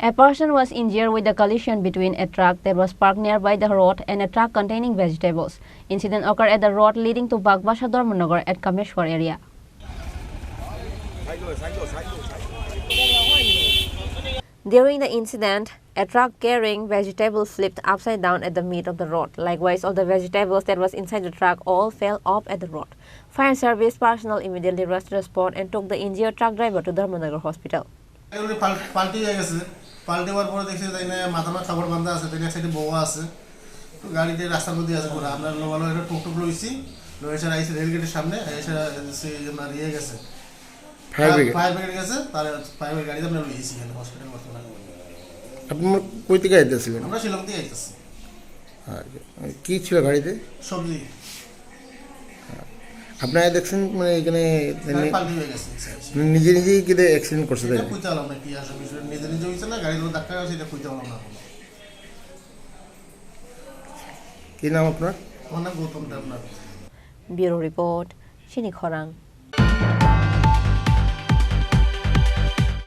A person was injured with the collision between a truck that was parked nearby the road and a truck containing vegetables. Incident occurred at the road leading to Bagbasa Dharmanagar at Kameshwar area. During the incident, a truck carrying vegetables flipped upside down at the mid of the road. Likewise, all the vegetables that was inside the truck all fell off at the road. Fire service personnel immediately rushed to the spot and took the injured truck driver to Dharmanagar hospital. পাল্টে হওয়ার পরে দেখছি তাই না মাথানো খাবার বান্ধা আছে তাই না সাইডে বউয়া আছে তো গাড়িতে রাস্তার মধ্যে আছে পুরো আমরা লোকাল একটা টুকটুক লইছি লইছে আইছে রেল গেটের সামনে এসে সে আপনার ইয়ে গেছে ফায়ার ব্রিগেড গেছে তার ফায়ার ব্রিগেড গাড়িতে আমরা লইছি এখানে হসপিটাল বর্তমানে। আপনি কই থেকে আইতেছিলেন? আমরা শিলং থেকে আইতেছি। কি ছিল গাড়িতে? সবজি। আপনারা দেখছেন মানে এখানে পাল্টি হয়ে গেছে নিজে নিজেই কি অ্যাক্সিডেন্ট করছে তাই? কইতে পারলাম না কি আসলে নিজে নিজে হইছে না গাড়ির মধ্যে ধাক্কা আছে এটা কইতে পারলাম না। কি নাম আপনার? আমার নাম Gautam Debnath. Bureau report, Chini Khorang.